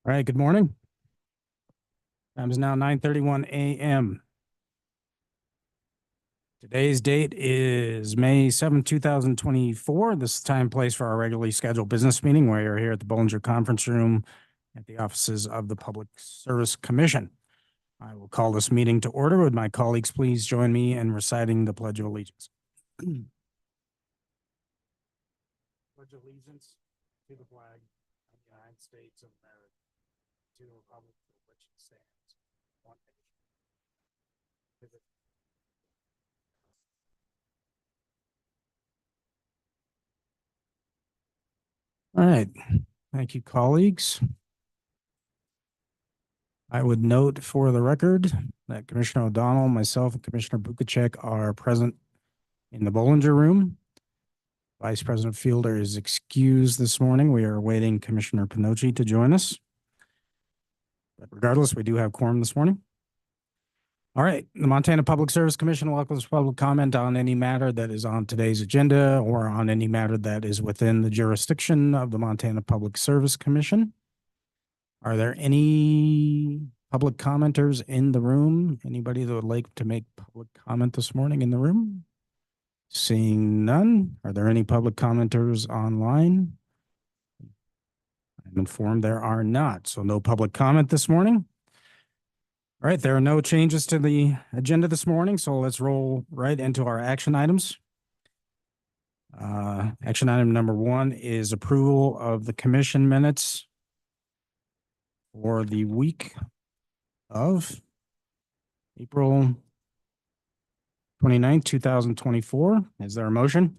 All right, good morning. Time is now 9:31 a.m. Today's date is May 7th, 2024. This is time and place for our regularly scheduled business meeting. We are here at the Bollinger Conference Room at the offices of the Public Service Commission. I will call this meeting to order. Would my colleagues please join me in reciting the Pledge of Allegiance? Pledge allegiance to the flag of the United States of America, to the republic for which it stands, one nation. All right. Thank you, colleagues. I would note for the record that Commissioner O'Donnell, myself, and Commissioner Bukacek are present in the Bollinger Room. Vice President Fielder is excused this morning. We are awaiting Commissioner Pinocci to join us. But regardless, we do have quorum this morning. All right. The Montana Public Service Commission welcomes public comment on any matter that is on today's agenda or on any matter that is within the jurisdiction of the Montana Public Service Commission. Are there any public commenters in the room? Anybody that would like to make public comment this morning in the room? Seeing none. Are there any public commenters online? I'm informed there are not, so no public comment this morning. All right, there are no changes to the agenda this morning, so let's roll right into our action items. Action item number 1 is approval of the commission minutes for the week of April 29th, 2024. Is there a motion?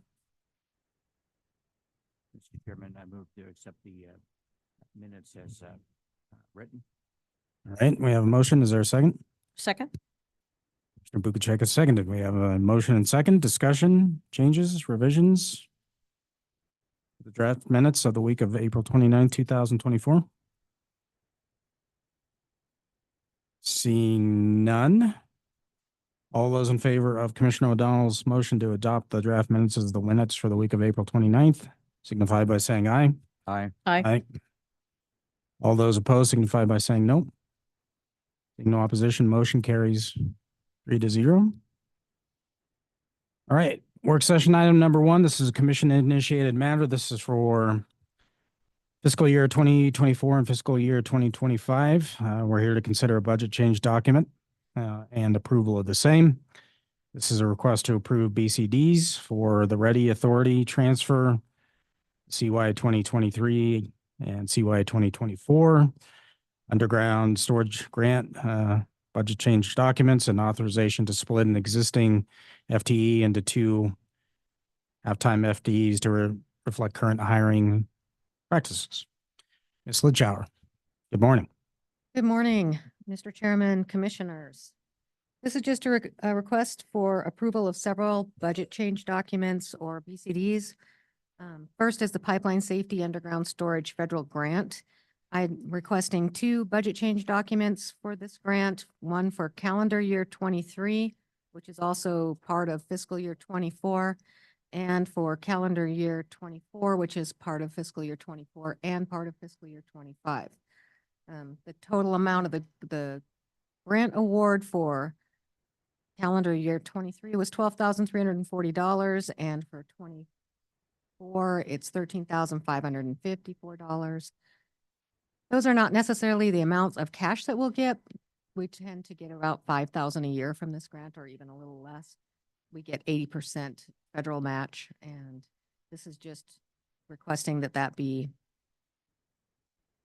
Mr. Chairman, I move to accept the minutes as written. All right, we have a motion. Is there a second? Second. Mr. Bukacek is seconded. We have a motion and second. Discussion, changes, revisions? The draft minutes of the week of April 29th, 2024. Seeing none. All those in favor of Commissioner O'Donnell's motion to adopt the draft minutes as the minutes for the week of April 29th, signify by saying aye. Aye. Aye. All those opposed signify by saying no. Seeing no opposition, motion carries 3-0. All right, work session item number 1. This is a commission initiated matter. This is for fiscal year 2024 and fiscal year 2025. We're here to consider a budget change document and approval of the same. This is a request to approve BCDs for the Ready Authority transfer, CY 2023 and CY 2024, underground storage grant, budget change documents, and authorization to split an existing FTE into 2 half-time FTEs to reflect current hiring practices. Ms. Litschauer, good morning. Good morning, Mr. Chairman, Commissioners. This is just a request for approval of several budget change documents or BCDs. First is the Pipeline Safety Underground Storage Federal Grant. I'm requesting 2 budget change documents for this grant, one for calendar year 23, which is also part of fiscal year 24, and for calendar year 24, which is part of fiscal year 24 and part of fiscal year 25. The total amount of the grant award for calendar year 23 was $12,340, and for 24, it's $13,554. Those are not necessarily the amounts of cash that we'll get. We tend to get about $5,000 a year from this grant, or even a little less. We get 80% federal match, and this is just requesting that that be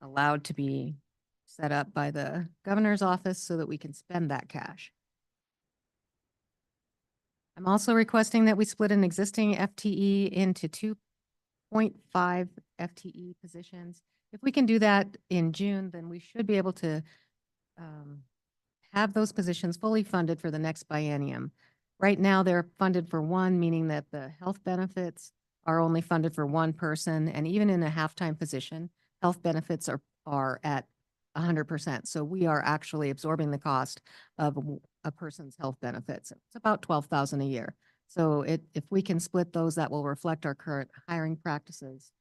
allowed to be set up by the governor's office so that we can spend that cash. I'm also requesting that we split an existing FTE into 2.5 FTE positions. If we can do that in June, then we should be able to have those positions fully funded for the next biennium. Right now, they're funded for 1, meaning that the health benefits are only funded for 1 person. And even in a half-time position, health benefits are at 100%. So we are actually absorbing the cost of a person's health benefits. It's about $12,000 a year. So if we can split those, that will reflect our current hiring practices,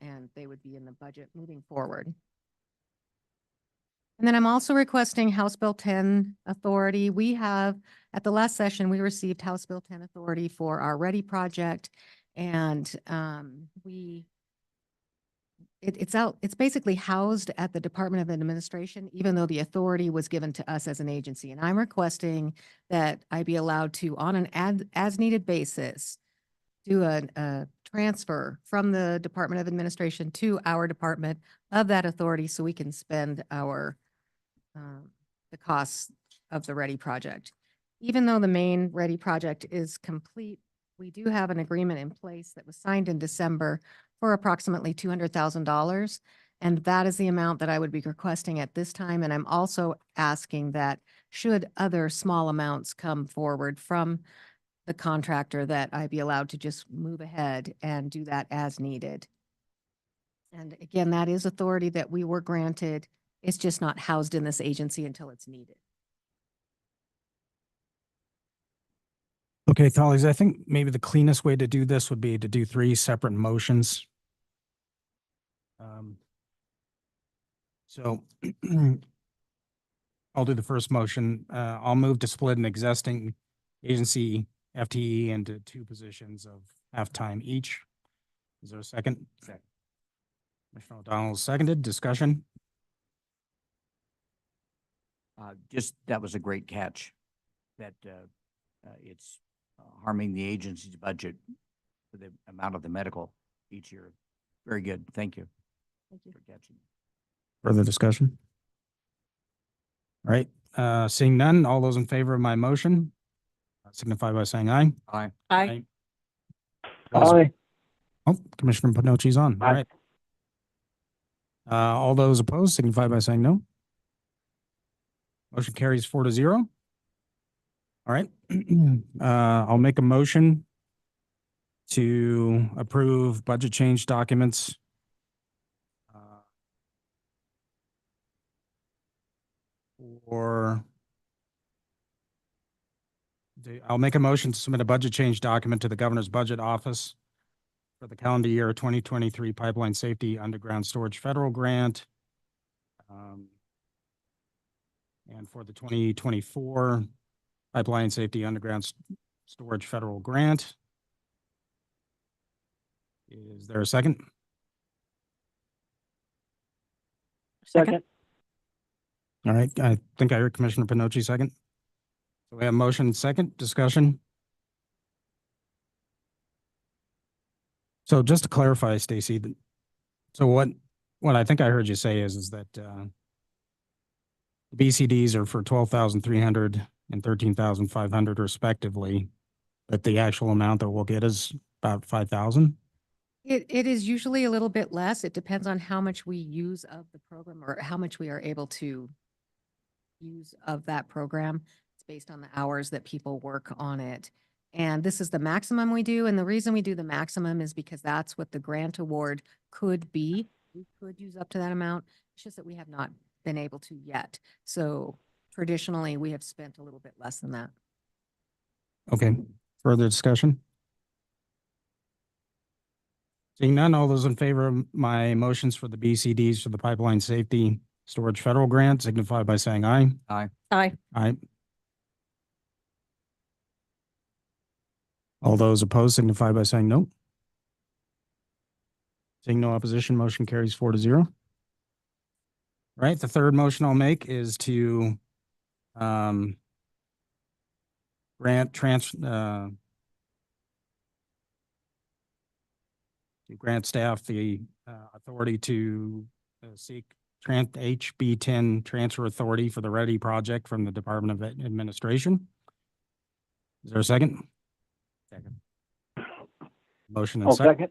and they would be in the budget moving forward. And then I'm also requesting House Bill 10 authority. We have, at the last session, we received House Bill 10 authority for our Ready project. And it's basically housed at the Department of Administration, even though the authority was given to us as an agency. And I'm requesting that I be allowed to, on an as-needed basis, do a transfer from the Department of Administration to our department of that authority so we can spend the costs of the Ready project. Even though the main Ready project is complete, we do have an agreement in place that was signed in December for approximately $200,000. And that is the amount that I would be requesting at this time. And I'm also asking that should other small amounts come forward from the contractor, that I be allowed to just move ahead and do that as needed. And again, that is authority that we were granted. It's just not housed in this agency until it's needed. Okay, colleagues, I think maybe the cleanest way to do this would be to do 3 separate motions. So I'll do the first motion. I'll move to split an existing agency FTE into 2 positions of half-time each. Is there a second? Second. Commissioner O'Donnell seconded. Discussion? Just, that was a great catch, that it's harming the agency's budget for the amount of the medical each year. Very good. Thank you. Thank you. For catching. Further discussion? All right, seeing none, all those in favor of my motion signify by saying aye. Aye. Aye. Those- Oh, Commissioner Pinocchi's on. All Aye. right. All those opposed signify by saying no. Motion carries 4-0. All right. I'll make a motion to approve budget change documents. I'll make a motion to submit a budget change document to the Governor's Budget Office for the calendar year 2023 Pipeline Safety Underground Storage Federal Grant. And for the 2024 Pipeline Safety Underground Storage Federal Grant. Is there a second? Second. All right, I think I heard Commissioner Pinocchi second. So we have motion second, discussion. So just to clarify, Stacy, so what I think I heard you say is that the BCDs are for 12,300 and 13,500 respectively, but the actual amount that we'll get is about 5,000. It is usually a little bit less. It depends on how much we use of the program or how much we are able to use of that program. It's based on the hours that people work on it. And this is the maximum we do. And the reason we do the maximum is because that's what the grant award could be. We could use up to that amount. It's just that we have not been able to yet. So traditionally, we have spent a little bit less than that. Okay, further discussion? Seeing none, all those in favor of my motions for the BCDs for the Pipeline Safety Storage Federal Grant signify by saying aye. Aye. Aye. Aye. All those opposed signify by saying no. Seeing no opposition, motion carries 4-0. Right, the third motion I'll make is to grant staff the authority to seek HB 10 transfer authority for the Ready project from the Department of Administration. Is there a second? Second. Motion and Oh, second.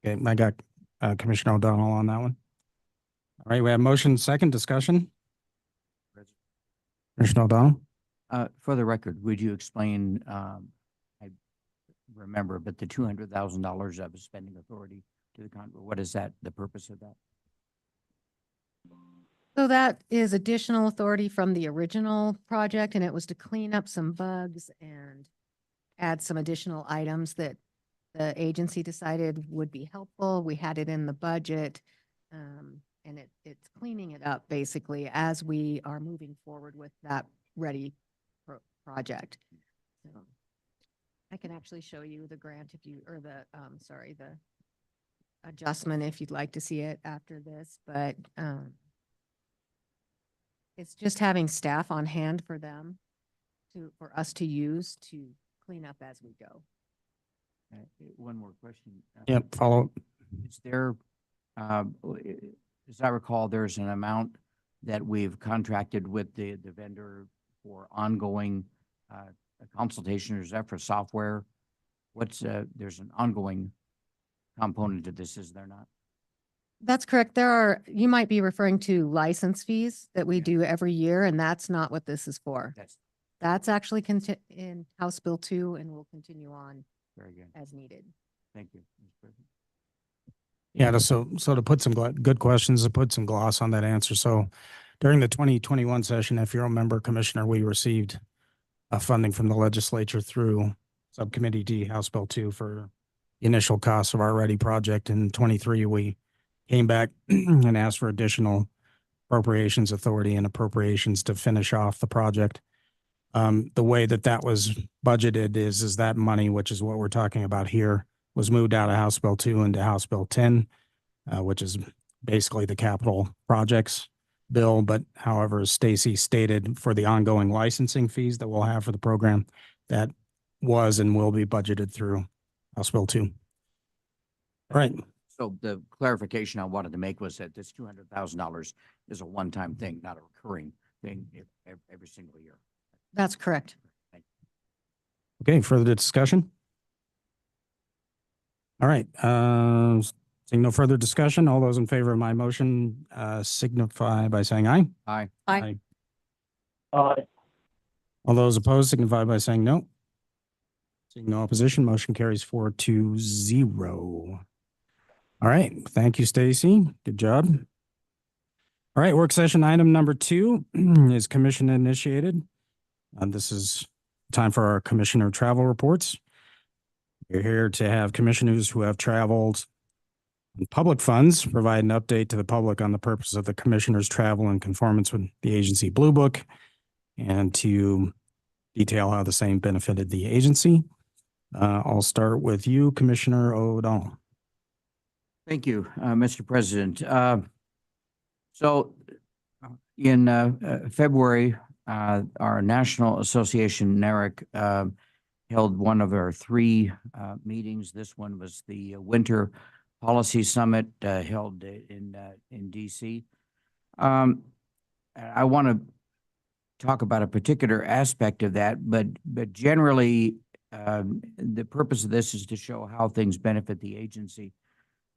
second. Okay, I got Commissioner O'Donnell on that one. All right, we have motion second, discussion. Commissioner O'Donnell? For the record, would you explain, I remember, but the $200,000 of spending authority to the what is that, the purpose of that? So that is additional authority from the original project, and it was to clean up some bugs and add some additional items that the agency decided would be helpful. We had it in the budget. And it's cleaning it up basically as we are moving forward with that ready project. So I can actually show you the grant if you, or the, sorry, the adjustment if you'd like to see it after this, but it's just having staff on hand for them for us to use to clean up as we go. One more question. Yep, follow. Is there, as I recall, there's an amount that we've contracted with the vendor for ongoing consultation, or is that for software? There's an ongoing component to this, is there not? That's correct. You might be referring to license fees that we do every year, and that's not what this is for. That's actually in House Bill 2 and will continue on Very good. as needed. Thank you, Mr. President. Yeah, so to put some good questions, to put some gloss on that answer. So during the 2021 session, if you remember, Commissioner, we received funding from the legislature through Subcommittee D, House Bill 2 for the initial costs of our Ready project. In 23, we came back and asked for additional appropriations authority and appropriations to finish off the project. The way that was budgeted is that money, which is what we're talking about here, was moved out of House Bill 2 into House Bill 10, which is basically the capital projects bill. But however, as Stacy stated, for the ongoing licensing fees that we'll have for the program, that was and will be budgeted through House Bill 2. All right. So the clarification I wanted to make was that this $200,000 is a one-time thing, not a recurring thing every single year. That's correct. Thank you. Okay, further discussion? All right, seeing no further discussion, all those in favor of my motion signify by saying aye. Aye. Aye. Aye. All those opposed signify by saying no. Seeing no opposition, motion carries 4-0. All right, thank you, Stacy. Good job. All right, work session item number 2 is commission initiated. This is time for our commissioner travel reports. We're here to have commissioners who have traveled in public funds provide an update to the public on the purpose of the commissioner's travel in conformance with the agency Blue Book, and to detail how the same benefited the agency. I'll start with you, Commissioner O'Donnell. Thank you, Mr. President. So in February, our National Association, NARIC, held one of our 3 meetings. This one was the Winter Policy Summit held in DC. I want to talk about a particular aspect of that, but generally, the purpose of this is to show how things benefit the agency.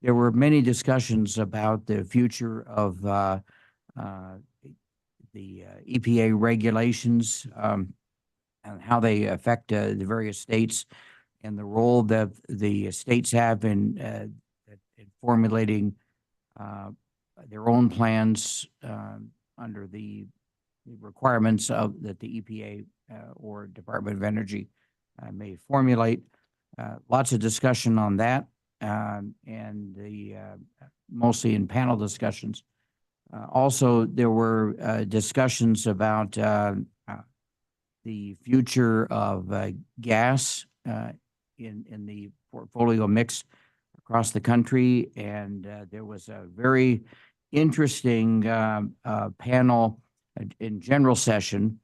There were many discussions about the future of the EPA regulations and how they affect the various states, and the role that the states have in formulating their own plans under the requirements that the EPA or Department of Energy may formulate. Lots of discussion on that, and mostly in panel discussions. Also, there were discussions about the future of gas in the portfolio mix across the country, and there was a very interesting panel in general session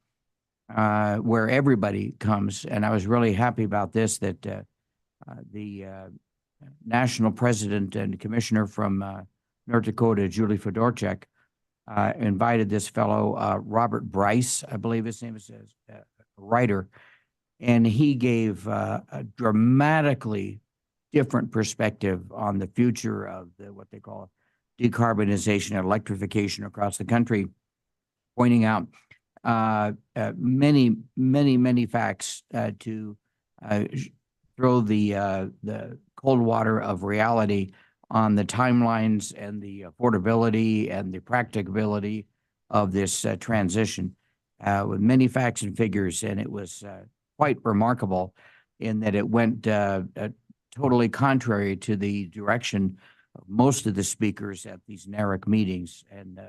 where everybody comes, and I was really happy about this, that the national president and commissioner from North Dakota, Julie Fedorchak, invited this fellow, Robert Bryce, I believe his name is, a writer, and he gave a dramatically different perspective on the future of what they call decarbonization and electrification across the country, pointing out many facts to throw the cold water of reality on the timelines and the affordability and the practicability of this transition, with many facts and figures. And it was quite remarkable in that it went totally contrary to the direction most of the speakers at these NARIC meetings. And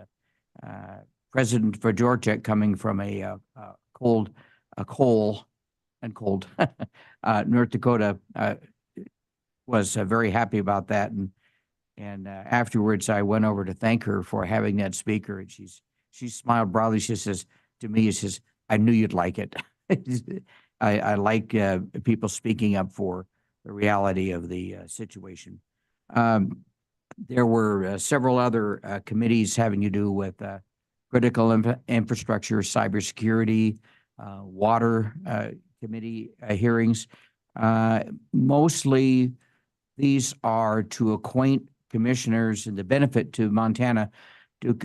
President Fedorchak, coming from a cold North Dakota, was very happy about that. And afterwards, I went over to thank her for having that speaker, and she smiled broadly. She says to me, she says, "I knew you'd like it." I like people speaking up for the reality of the situation. There were several other committees having to do with critical infrastructure, cybersecurity, water committee hearings. Mostly, these are to acquaint commissioners, and the benefit to Montana to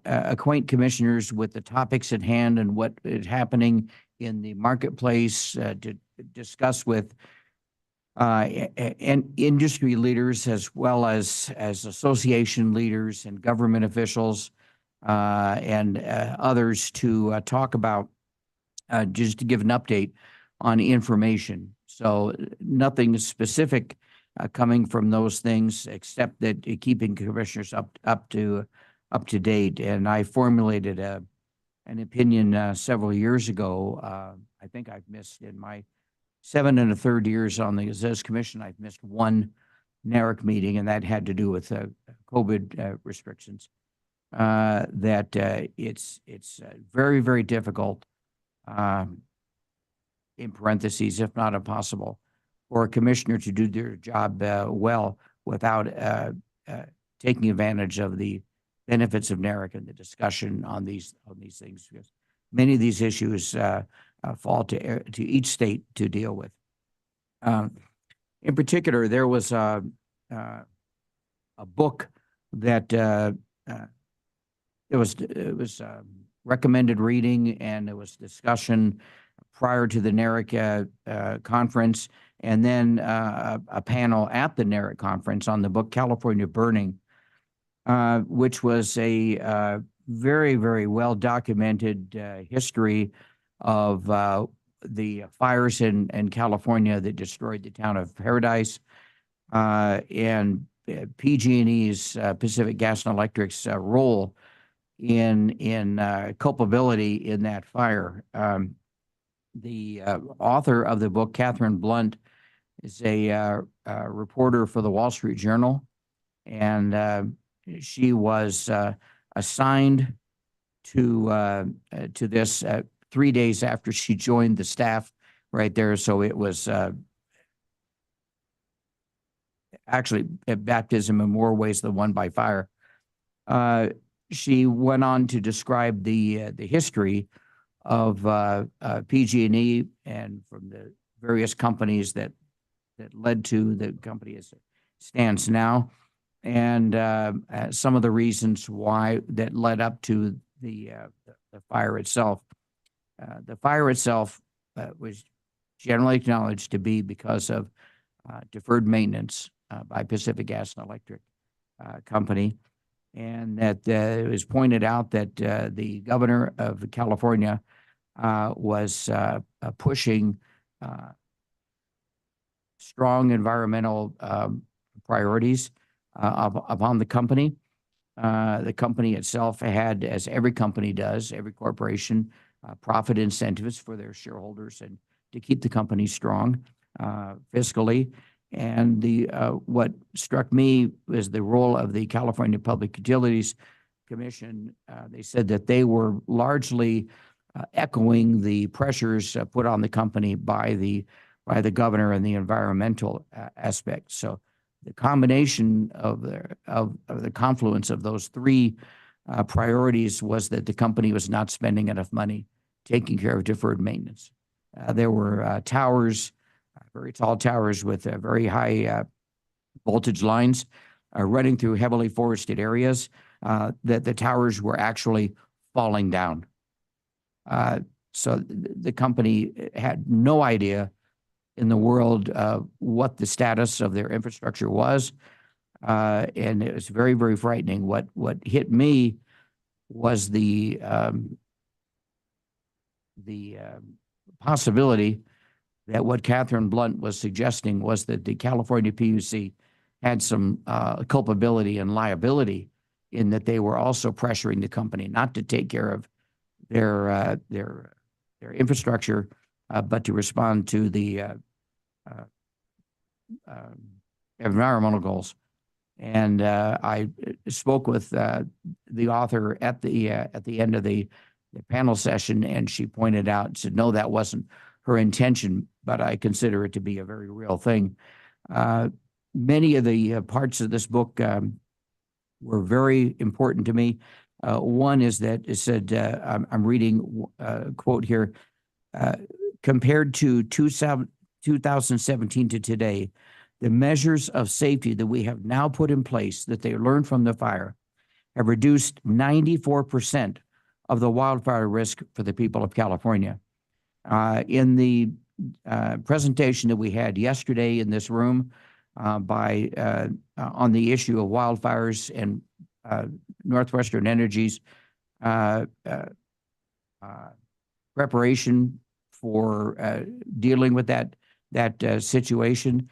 acquaint commissioners with the topics at hand and what is happening in the marketplace, to discuss with and industry leaders, as well as association leaders and government officials and others, to talk about, just to give an update on information. So nothing specific coming from those things, except that keeping commissioners up to date. And I formulated an opinion several years ago. I think I've missed, in my 7 1/3 years on the Aziz Commission, I've missed one NARIC meeting, and that had to do with COVID restrictions. That it's very, very difficult, in parentheses, if not impossible, for a commissioner to do their job well without taking advantage of the benefits of NARIC and the discussion on these things, because many of these issues fall to each state to deal with. In particular, there was a book that it was recommended reading, and it was discussion prior to the NARIC conference, and then a panel at the NARIC conference on the book California Burning, which was a very, very well documented history of the fires in California that destroyed the town of Paradise, and PG&E's, Pacific Gas and Electric's, role in culpability in that fire. The author of the book, Catherine Blunt, is a reporter for the Wall Street Journal, and she was assigned to this 3 days after she joined the staff right there. So it was actually a baptism in more ways than one by fire. She went on to describe the history of PG&E, and from the various companies that led to the company as it stands now, and some of the reasons why that led up to the fire itself. The fire itself was generally acknowledged to be because of deferred maintenance by Pacific Gas and Electric Company, and that it was pointed out that the governor of California was pushing strong environmental priorities upon the company. The company itself had, as every company does, every corporation, profit incentives for their shareholders and to keep the company strong fiscally. And the what struck me was the role of the California Public Utilities Commission. They said that they were largely echoing the pressures put on the company by the governor and the environmental aspect. So the combination of the confluence of those three priorities was that the company was not spending enough money taking care of deferred maintenance. There were towers, very tall towers with very high voltage lines running through heavily forested areas, that the towers were actually falling down. So the company had no idea in the world what the status of their infrastructure was, and it was very, very frightening. What hit me was the possibility that what Catherine Blunt was suggesting was that the California PUC had some culpability and liability in that they were also pressuring the company not to take care of their infrastructure, but to respond to the environmental goals. And I spoke with the author at the end of the panel session, and she pointed out, said, no, that wasn't her intention, but I consider it to be a very real thing. Many of the parts of this book were very important to me. One is that it said, I'm reading a quote here, compared to 2017 to today, the measures of safety that we have now put in place that they learned from the fire have reduced 94% of the wildfire risk for the people of California. In the presentation that we had yesterday in this room on the issue of wildfires and Northwestern Energy's preparation for dealing with that situation,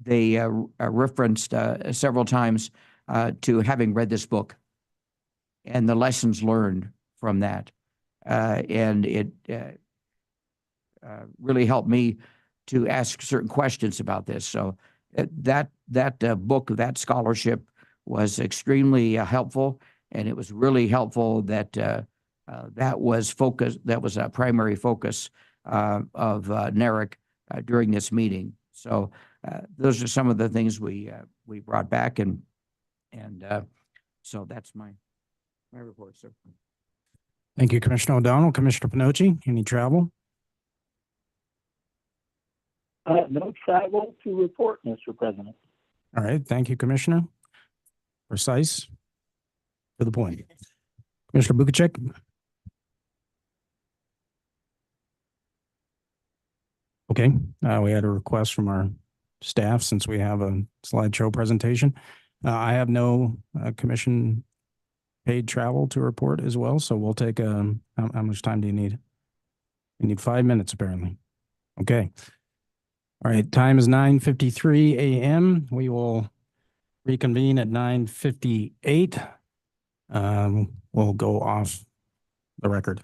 they referenced several times to having read this book and the lessons learned from that. And it really helped me to ask certain questions about this. So that book, that scholarship was extremely helpful, and it was really helpful that that was a primary focus of NERIC during this meeting. So those are some of the things we brought back, and so that's my report, sir. Thank you, Commissioner O'Donnell. Commissioner Pannocci, any travel? No travel to report, Mr. President. All right. Thank you, Commissioner. Precise, to the point. Commissioner Bukacek? Okay. We had a request from our staff since we have a slideshow presentation. I have no commission paid travel to report as well, so we'll take how much time do you need? You need 5 minutes, apparently. Okay. All right, time is 9:53 a.m. We will reconvene at 9:58. We'll go off the record.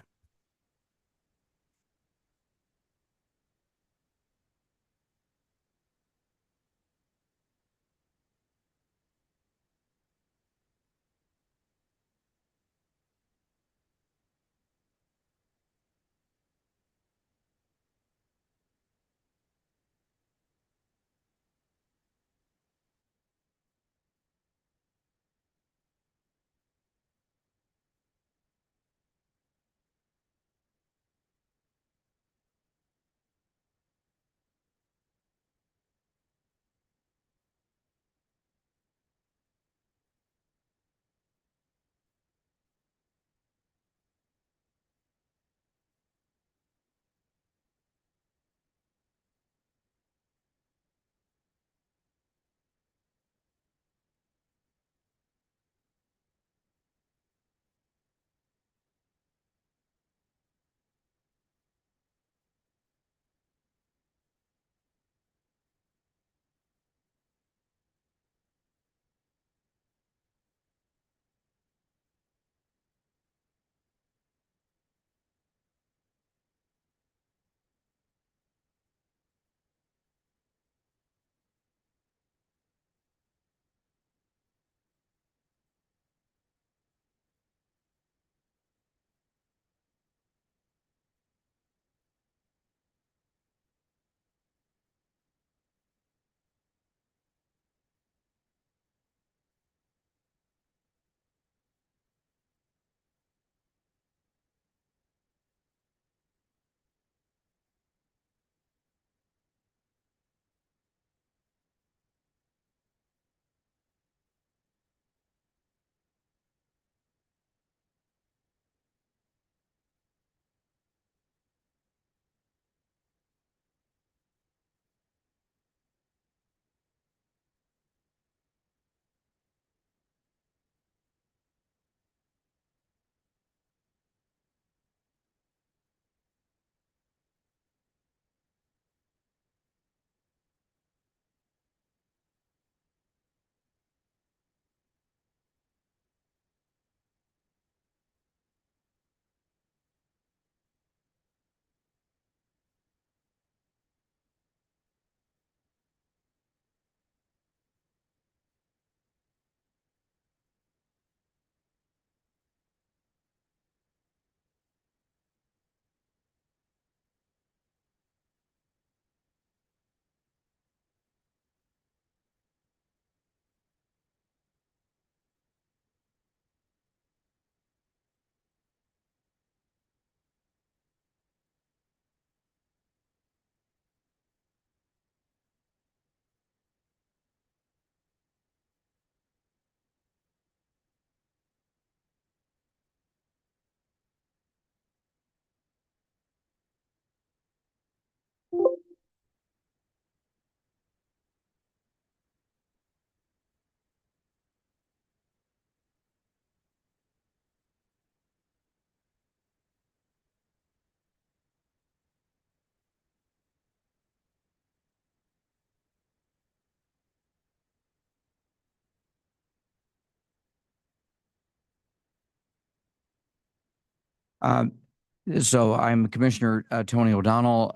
So I'm Commissioner Tony O'Donnell.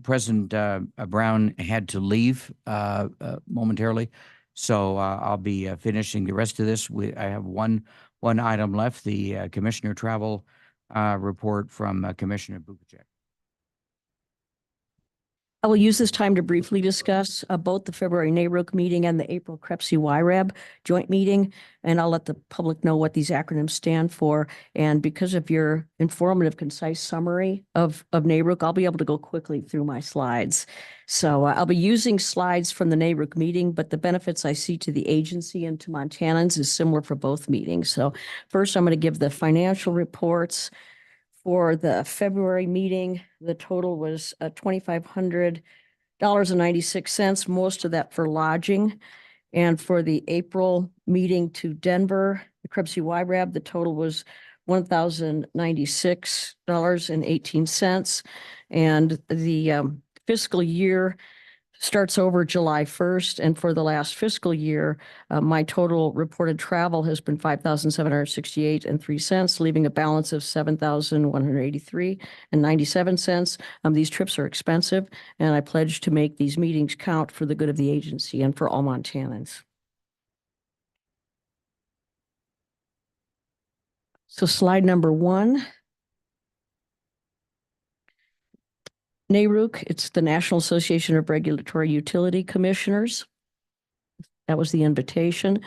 President Brown had to leave momentarily, so I'll be finishing the rest of this. I have one item left, the Commissioner Travel report from Commissioner Bukacek. I will use this time to briefly discuss both the February NARUC meeting and the April CREPC-YRAB joint meeting, and I'll let the public know what these acronyms stand for. And because of your informative, concise summary of NARUC, I'll be able to go quickly through my slides. So I'll be using slides from the NARUC meeting, but the benefits I see to the agency and to Montanans is similar for both meetings. So first, I'm going to give the financial reports. For the February meeting, the total was $2,500.96, most of that for lodging. And for the April meeting to Denver, the CREPC-YRAB, the total was $1,096.18. And the fiscal year starts over July 1st. And for the last fiscal year, my total reported travel has been $5,768.03, leaving a balance of $7,183.97. These trips are expensive, and I pledge to make these meetings count for the good of the agency and for all Montanans. So slide number 1. NARUC, it's the National Association of Regulatory Utility Commissioners. That was the invitation.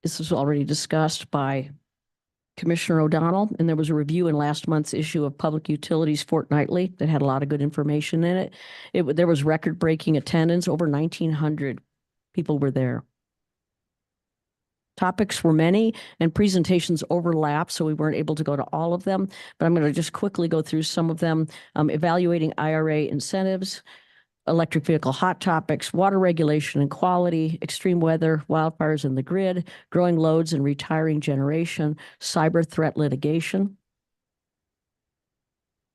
This was already discussed by Commissioner O'Donnell, and there was a review in last month's issue of Public Utilities Fortnightly that had a lot of good information in it. There was record-breaking attendance. Over 1,900 people were there. Topics were many and presentations overlapped, so we weren't able to go to all of them, but I'm going to just quickly go through some of them. Evaluating IRA incentives, electric vehicle hot topics, water regulation and quality, extreme weather, wildfires in the grid, growing loads and retiring generation, cyber threat litigation.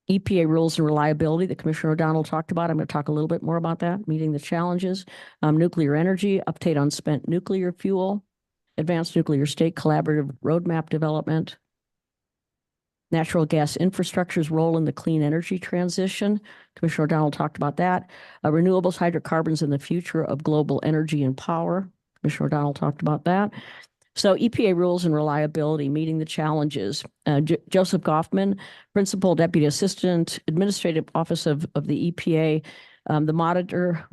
EPA rules and reliability that Commissioner O'Donnell talked about. I'm going to talk a little bit more about that, meeting the challenges. Nuclear energy, update on spent nuclear fuel. Advanced Nuclear State Collaborative Roadmap Development, natural gas infrastructure's role in the clean energy transition. Commissioner O'Donnell talked about that. Renewables, hydrocarbons, and the future of global energy and power. Commissioner O'Donnell talked about that. So EPA rules and reliability, meeting the challenges. Joseph Goffman, Principal Deputy Assistant, Administrative Office of the EPA. The moderator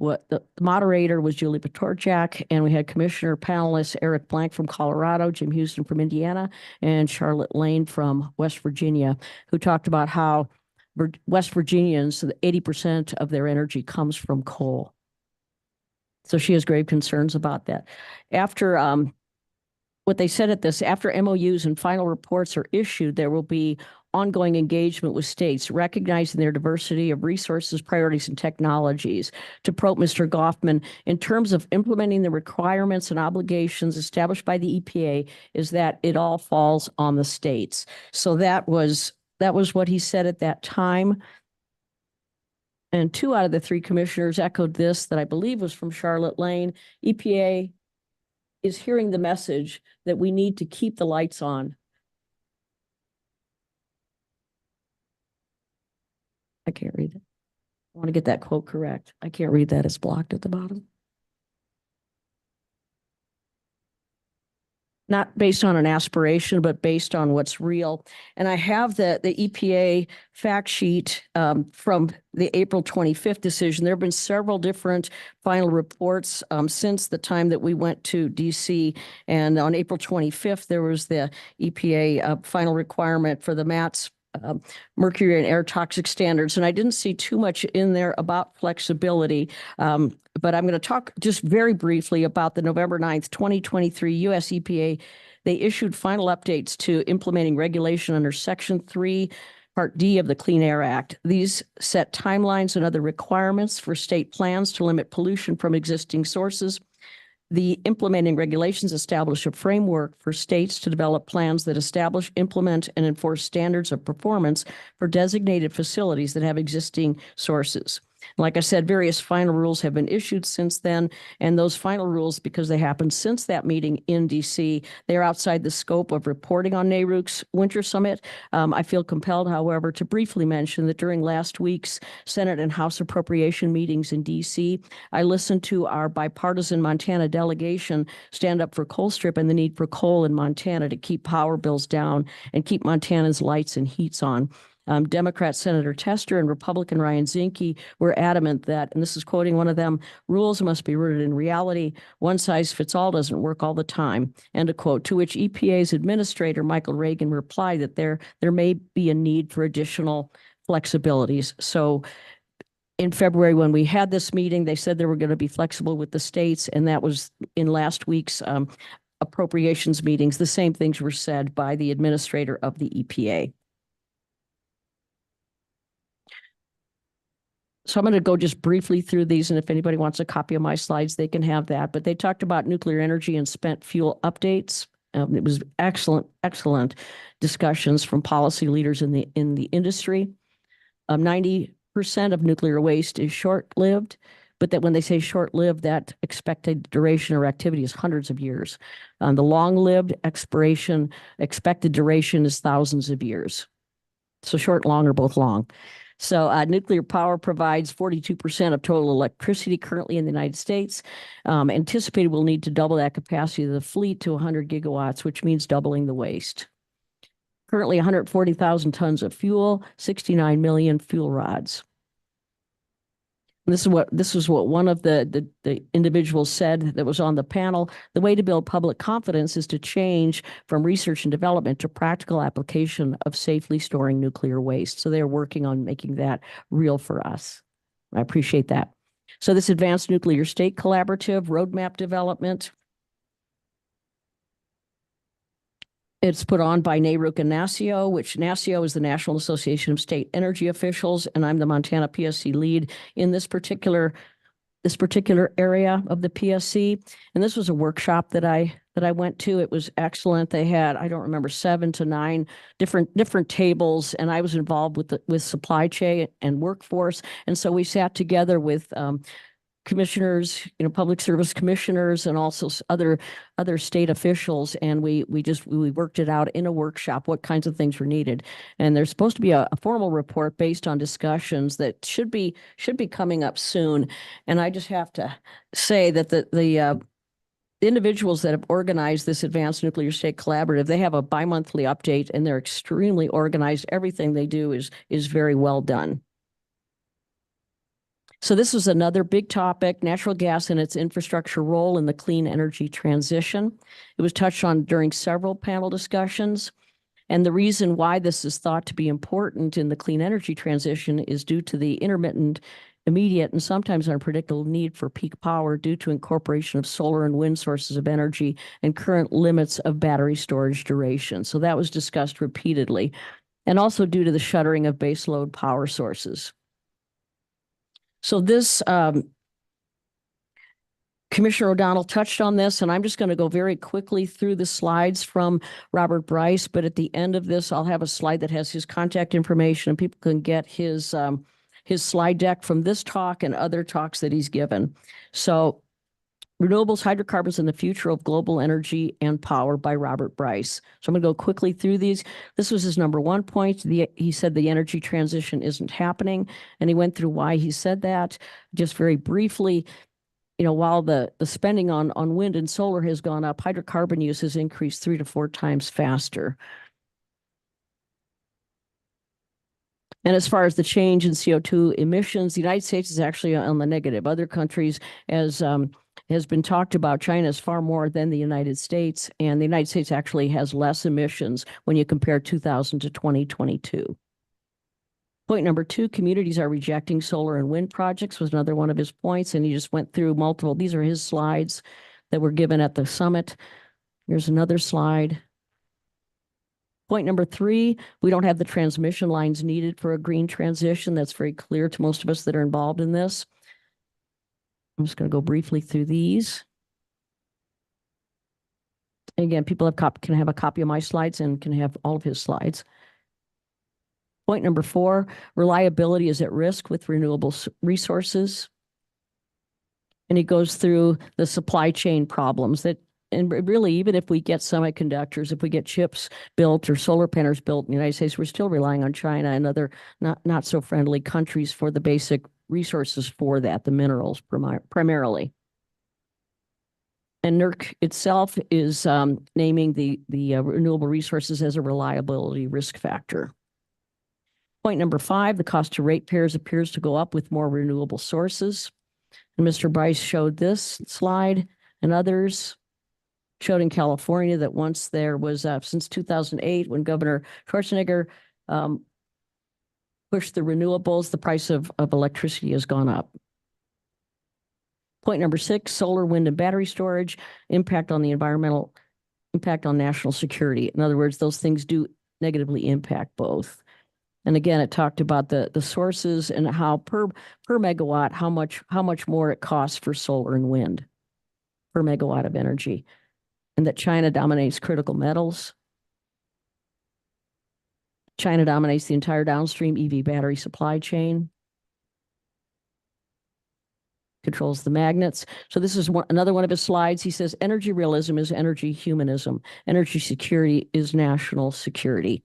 was Julie Petorchak, and we had commissioner panelists Eric Blank from Colorado, Jim Houston from Indiana, and Charlotte Lane from West Virginia, who talked about how West Virginians, 80% of their energy comes from coal. So she has grave concerns about that. After what they said at this, after MOUs and final reports are issued, there will be ongoing engagement with states, recognizing their diversity of resources, priorities, and technologies. To quote Mr. Goffman, in terms of implementing the requirements and obligations established by the EPA, is that it all falls on the states. So that was what he said at that time. And 2 out of the 3 commissioners echoed this, that I believe was from Charlotte Lane. EPA is hearing the message that we need to keep the lights on. I can't read it. I want to get that quote correct. I can't read that. It's blocked at the bottom. Not based on an aspiration, but based on what's real. And I have the EPA fact sheet from the April 25th decision. There have been several different final reports since the time that we went to DC. And on April 25th, there was the EPA final requirement for the MATS mercury and air toxic standards. And I didn't see too much in there about flexibility, but I'm going to talk just very briefly about the November 9th, 2023 US EPA. They issued final updates to implementing regulation under Section 3, Part D of the Clean Air Act. These set timelines and other requirements for state plans to limit pollution from existing sources. The implementing regulations establish a framework for states to develop plans that establish, implement, and enforce standards of performance for designated facilities that have existing sources. Like I said, various final rules have been issued since then, and those final rules, because they happened since that meeting in DC, they're outside the scope of reporting on NARUC's Winter Summit. I feel compelled, however, to briefly mention that during last week's Senate and House appropriation meetings in DC, I listened to our bipartisan Montana delegation stand up for coal strip and the need for coal in Montana to keep power bills down and keep Montana's lights and heats on. Democrat Senator Tester and Republican Ryan Zinke were adamant that, and this is quoting one of them, rules must be rooted in reality. One size fits all doesn't work all the time. End of quote. To which EPA's administrator, Michael Reagan, replied that there may be a need for additional flexibilities. So in February, when we had this meeting, they said they were going to be flexible with the states, and that was in last week's appropriations meetings. The same things were said by the administrator of the EPA. So I'm going to go just briefly through these, and if anybody wants a copy of my slides, they can have that. But they talked about nuclear energy and spent fuel updates. It was excellent discussions from policy leaders in the industry. 90% of nuclear waste is short-lived, but that when they say short-lived, that expected duration or activity is hundreds of years. The long-lived expiration expected duration is thousands of years. So short and long are both long. So nuclear power provides 42% of total electricity currently in the United States. Anticipated we'll need to double that capacity of the fleet to 100 gigawatts, which means doubling the waste. Currently 140,000 tons of fuel, 69 million fuel rods. This is what one of the individuals said that was on the panel. The way to build public confidence is to change from research and development to practical application of safely storing nuclear waste. So they're working on making that real for us. I appreciate that. So this Advanced Nuclear State Collaborative roadmap development, it's put on by NARUC and NASCIO, which NASCIO is the National Association of State Energy Officials, and I'm the Montana PSC lead in this particular area of the PSC. And this was a workshop that I went to. It was excellent. They had, I don't remember, 7 to 9 different tables, and I was involved with supply chain and workforce. And so we sat together with commissioners, public service commissioners, and also other state officials, and we worked it out in a workshop, what kinds of things were needed. And there's supposed to be a formal report based on discussions that should be coming up soon. And I just have to say that the individuals that have organized this Advanced Nuclear State Collaborative, they have a bi-monthly update, and they're extremely organized. Everything they do is very well done. So this was another big topic, natural gas and its infrastructure role in the clean energy transition. It was touched on during several panel discussions. And the reason why this is thought to be important in the clean energy transition is due to the intermittent, immediate, and sometimes unpredictable need for peak power due to incorporation of solar and wind sources of energy and current limits of battery storage duration. So that was discussed repeatedly. And also due to the shuttering of baseload power sources. So this, Commissioner O'Donnell touched on this, and I'm just going to go very quickly through the slides from Robert Bryce, but at the end of this, I'll have a slide that has his contact information, and people can get his slide deck from this talk and other talks that he's given. So Renewables, Hydrocarbons, and the Future of Global Energy and Power by Robert Bryce. So I'm going to go quickly through these. This was his number one point. He said the energy transition isn't happening, and he went through why he said that. Just very briefly, while the spending on wind and solar has gone up, hydrocarbon use has increased 3 to 4 times faster. And as far as the change in CO2 emissions, the United States is actually on the negative. Other countries, as has been talked about, China is far more than the United States, and the United States actually has less emissions when you compare 2000 to 2022. Point number 2, communities are rejecting solar and wind projects was another one of his points, and he just went through multiple. These are his slides that were given at the summit. Here's another slide. Point number 3, we don't have the transmission lines needed for a green transition. That's very clear to most of us that are involved in this. I'm just going to go briefly through these. Again, people can have a copy of my slides and can have all of his slides. Point number 4, reliability is at risk with renewable resources. And he goes through the supply chain problems that, and really, even if we get semiconductors, if we get chips built or solar panels built in the United States, we're still relying on China and other not so friendly countries for the basic resources for that, the minerals primarily. And NERC itself is naming the renewable resources as a reliability risk factor. Point number 5, the cost to ratepayers appears to go up with more renewable sources. And Mr. Bryce showed this slide and others, showed in California that once there was, since 2008, when Governor Schwarzenegger pushed the renewables, the price of electricity has gone up. Point number 6, solar, wind, and battery storage, impact on the environmental, impact on national security. In other words, those things do negatively impact both. And again, it talked about the sources and how per megawatt, how much more it costs for solar and wind per megawatt of energy, and that China dominates critical metals. China dominates the entire downstream EV battery supply chain, controls the magnets. So this is another one of his slides. He says, energy realism is energy humanism. Energy security is national security.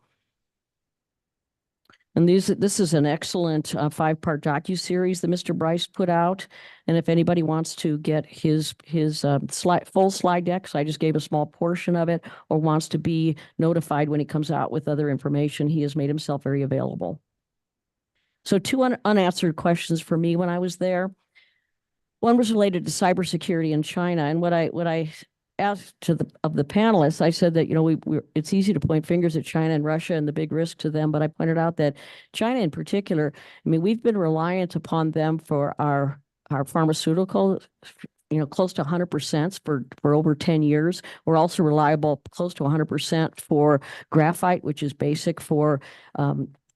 And this is an excellent 5-part docuseries that Mr. Bryce put out. And if anybody wants to get his full slide deck, so I just gave a small portion of it, or wants to be notified when he comes out with other information, he has made himself very available. So 2 unanswered questions for me when I was there. One was related to cybersecurity in China. And what I asked of the panelists, I said that, it's easy to point fingers at China and Russia and the big risk to them, but I pointed out that China in particular, we've been reliant upon them for our pharmaceutical, close to 100% for over 10 years. We're also reliable close to 100% for graphite, which is basic for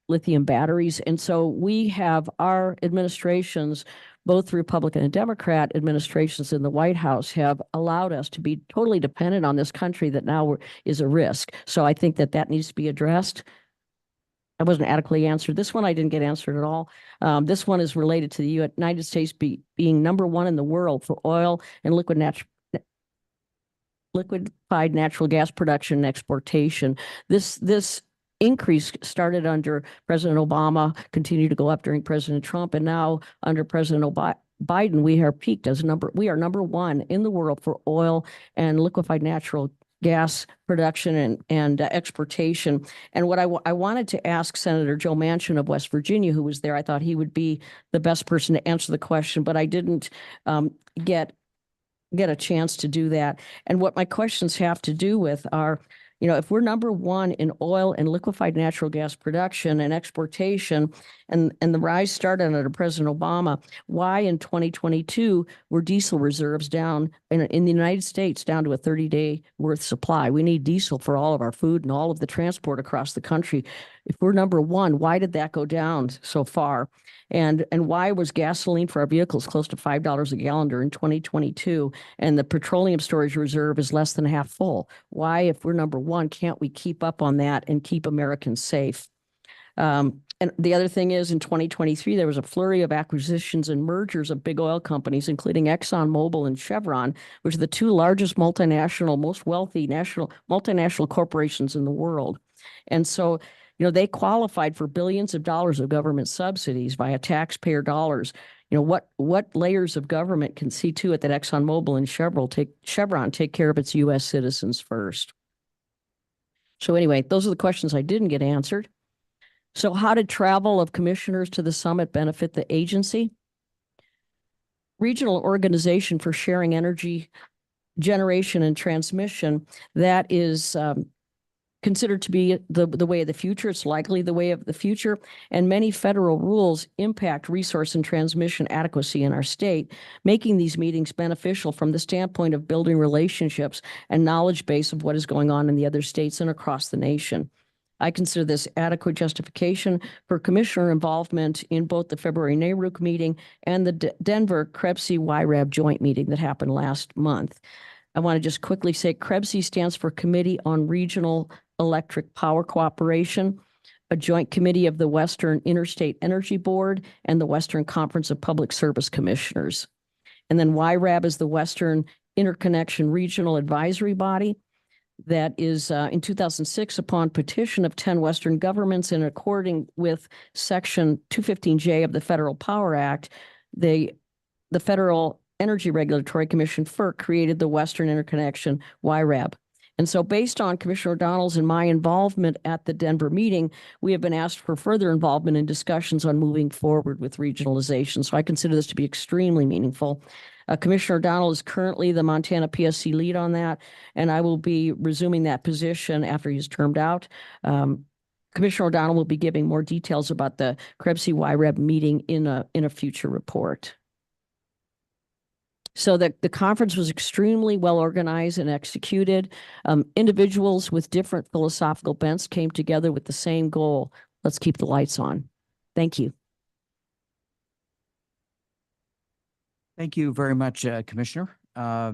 lithium batteries. And so we have our administrations, both Republican and Democrat administrations in the White House, have allowed us to be totally dependent on this country that now is a risk. So I think that needs to be addressed. I wasn't adequately answered. This one I didn't get answered at all. This one is related to the United States being number 1 in the world for oil and liquefied natural gas production and exportation. This increase started under President Obama, continued to go up during President Trump, and now under President Biden, we are peaked as we are number 1 in the world for oil and liquefied natural gas production and exportation. And what I wanted to ask Senator Joe Manchin of West Virginia, who was there, I thought he would be the best person to answer the question, but I didn't get a chance to do that. And what my questions have to do with are, if we're number 1 in oil and liquefied natural gas production and exportation, and the rise started under President Obama, why in 2022 were diesel reserves down in the United States down to a 30-day worth supply? We need diesel for all of our food and all of the transport across the country. If we're number 1, why did that go down so far? And why was gasoline for our vehicles close to $5 a gallon during 2022, and the petroleum storage reserve is less than half full? Why, if we're number 1, can't we keep up on that and keep Americans safe? And the other thing is, in 2023, there was a flurry of acquisitions and mergers of big oil companies, including ExxonMobil and Chevron, which are the 2 largest multinational, most wealthy multinational corporations in the world. And so, they qualified for billions of dollars of government subsidies via taxpayer dollars. What layers of government can see to it that ExxonMobil and Chevron take care of its U.S. citizens first? So anyway, those are the questions I didn't get answered. So how did travel of commissioners to the summit benefit the agency? Regional organization for sharing energy generation and transmission, that is considered to be the way of the future. It's likely the way of the future. And many federal rules impact resource and transmission adequacy in our state, making these meetings beneficial from the standpoint of building relationships and knowledge base of what is going on in the other states and across the nation. I consider this adequate justification for commissioner involvement in both the February NARUC meeting and the Denver KREBC-YRAB joint meeting that happened last month. I want to just quickly say KREBC stands for Committee on Regional Electric Power Cooperation. a joint committee of the Western Interstate Energy Board and the Western Conference of Public Service Commissioners. And then YRAB is the Western Interconnection Regional Advisory Body. That is in 2006, upon petition of 10 Western governments and according with Section 215J of the Federal Power Act, the Federal Energy Regulatory Commission, FERC, created the Western Interconnection, YRAB. And so based on Commissioner O'Donnell's and my involvement at the Denver meeting, we have been asked for further involvement in discussions on moving forward with regionalization. So I consider this to be extremely meaningful. Commissioner O'Donnell is currently the Montana PSC lead on that, and I will be resuming that position after he's termed out. Commissioner O'Donnell will be giving more details about the Krebs YREB meeting in a future report. So the conference was extremely well organized and executed. Individuals with different philosophical bents came together with the same goal. Let's keep the lights on. Thank you. Thank you very much, Commissioner. Yeah,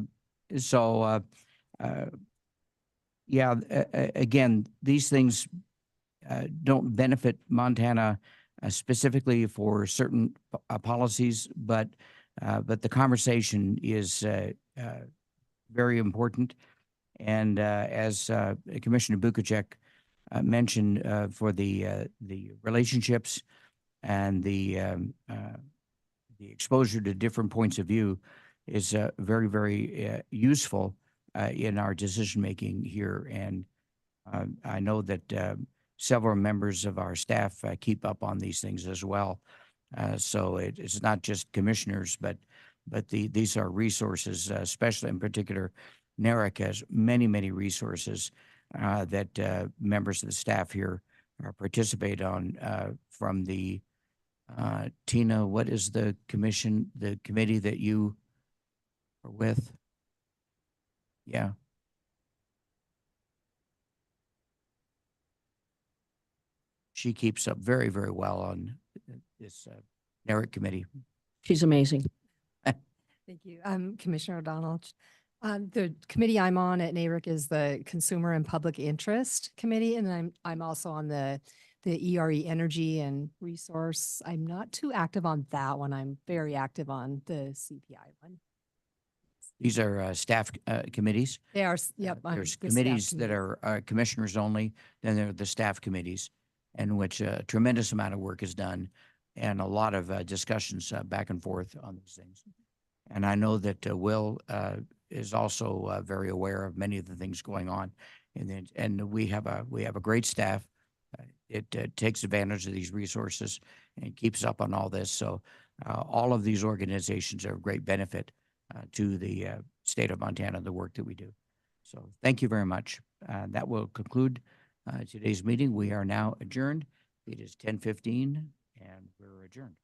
again, these things don't benefit Montana specifically for certain policies, but the conversation is very important. And as Commissioner Bukacek mentioned, for the relationships and the exposure to different points of view is very, very useful in our decision making here. And I know that several members of our staff keep up on these things as well. So it's not just commissioners, but these are resources, especially in particular, NARIC has many, many resources that members of the staff here participate on from the Tina, what is the committee that you are with? Yeah. She keeps up very, very well on this NARIC committee. She's amazing. Thank you. Commissioner O'Donnell. The committee I'm on at NARIC is the Consumer and Public Interest Committee, and I'm also on the ERE Energy and Resource. I'm not too active on that one. I'm very active on the CPI one. These are staff committees. They are, yep. There's committees that are commissioners only, then there are the staff committees, in which a tremendous amount of work is done and a lot of discussions back and forth on these things. And I know that Will is also very aware of many of the things going on, and we have a great staff. It takes advantage of these resources and keeps up on all this. So all of these organizations are of great benefit to the state of Montana, the work that we do. So thank you very much. That will conclude today's meeting. We are now adjourned. It is 10:15 and we're adjourned.